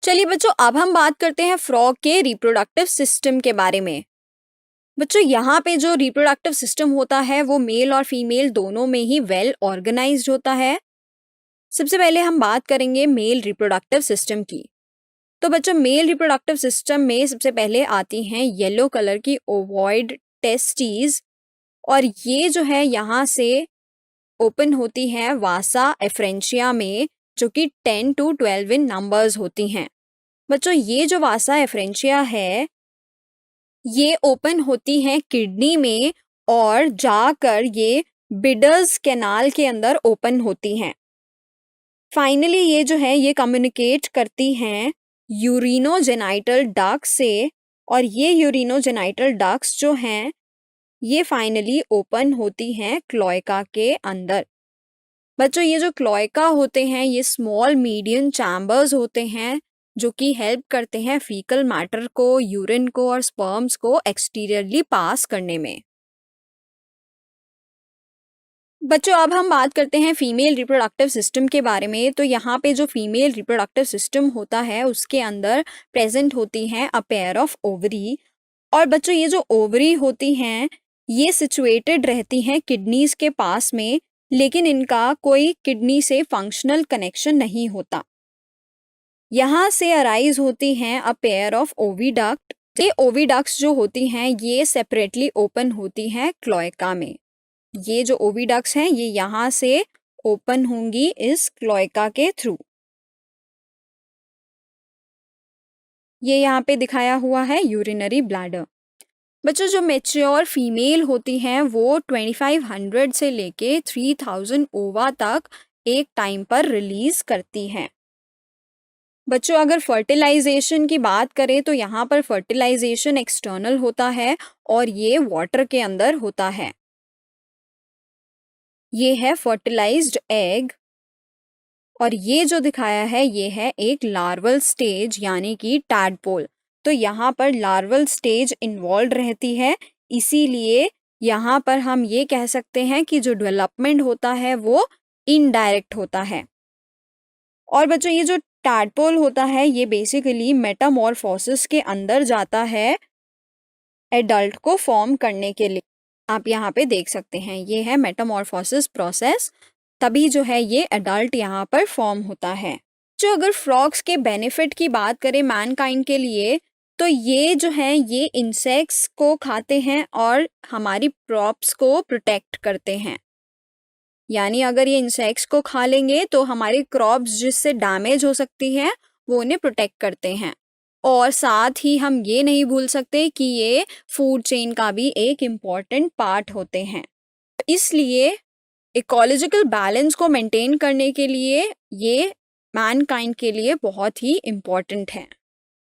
चलिए बच्चों, अब हम बात करते हैं फ्रॉग के रिप्रोडक्टिव सिस्टम के बारे में। बच्चों, यहाँ पे जो रिप्रोडक्टिव सिस्टम होता है वो मेल और फीमेल दोनों में ही वेल ऑर्गेनाइज्ड होता है। सबसे पहले हम बात करेंगे मेल रिप्रोडक्टिव सिस्टम की। तो बच्चों, मेल रिप्रोडक्टिव सिस्टम में सबसे पहले आती हैं येलो कलर की ओवॉइड टेस्टीज, और ये जो है यहाँ से ओपन होती हैं वासा एफ्रेंशिया में, जो कि 10 to 12 इन नंबर्स होती हैं। बच्चों, ये जो वासा एफ्रेंशिया है ये ओपन होती हैं किडनी में और जाकर ये बिडर्स कैनाल के अंदर ओपन होती हैं। फाइनली ये जो है ये कम्युनिकेट करती हैं यूरिनोजेनाइटल डक्ट से, और ये यूरिनोजेनाइटल डक्ट्स जो हैं ये फाइनली ओपन होती हैं क्लोएका के अंदर। बच्चों, ये जो क्लोएका होते हैं ये स्मॉल मीडियम चैम्बर्स होते हैं जो कि हेल्प करते हैं फीकल मैटर को, यूरिन को और स्पर्म्स को एक्सटीरियरली पास करने में। बच्चों, अब हम बात करते हैं फीमेल रिप्रोडक्टिव सिस्टम के बारे में। तो यहाँ पे जो फीमेल रिप्रोडक्टिव सिस्टम होता है उसके अंदर प्रेजेंट होती हैं अ पेयर ऑफ ओवरी। और बच्चों, ये जो ओवरी होती हैं ये सिचुएटेड रहती हैं किडनीज के पास में, लेकिन इनका कोई किडनी से फंक्शनल कनेक्शन नहीं होता। यहाँ से अराइज होती हैं अ पेयर ऑफ ओविडक्ट। ये ओविडक्ट्स जो होती हैं ये सेपरेटली ओपन होती हैं क्लोएका में। ये जो ओविडक्ट्स हैं ये यहाँ से ओपन होंगी इस क्लोएका के थ्रू। ये यहाँ पे दिखाया हुआ है यूरिनरी ब्लैडर। बच्चों, जो मेच्योर फीमेल होती हैं वो 2500 से लेके 3000 ओवा तक एक टाइम पर रिलीज करती हैं। बच्चों, अगर फर्टिलाइजेशन की बात करें तो यहाँ पर फर्टिलाइजेशन एक्सटर्नल होता है और ये वाटर के अंदर होता है। ये है फर्टिलाइज्ड एग, और ये जो दिखाया है ये है एक लार्वल स्टेज यानी कि टैडपोल। तो यहाँ पर लार्वल स्टेज इन्वॉल्व रहती है, इसीलिए यहाँ पर हम ये कह सकते हैं कि जो डेवलपमेंट होता है वो इनडायरेक्ट होता है। और बच्चों, ये जो टैडपोल होता है ये बेसिकली मेटामॉर्फोसिस के अंदर जाता है एडल्ट को फॉर्म करने के लिए। आप यहाँ पे देख सकते हैं ये है मेटामॉर्फोसिस प्रोसेस, तभी जो है ये एडल्ट यहाँ पर फॉर्म होता है। जो अगर फ्रॉग्स के बेनिफिट की बात करें मैनकाइंड के लिए, तो ये जो है ये इंसेक्ट्स को खाते हैं और हमारी क्रॉप्स को प्रोटेक्ट करते हैं। यानी अगर ये इंसेक्ट्स को खा लेंगे तो हमारी क्रॉप्स जिससे डैमेज हो सकती हैं वो उन्हें प्रोटेक्ट करते हैं। और साथ ही हम ये नहीं भूल सकते कि ये फूड चेन का भी एक इम्पॉर्टेंट पार्ट होते हैं। इसलिए इकोलॉजिकल बैलेंस को मेंटेन करने के लिए ये मैनकाइंड के लिए बहुत ही इम्पॉर्टेंट है।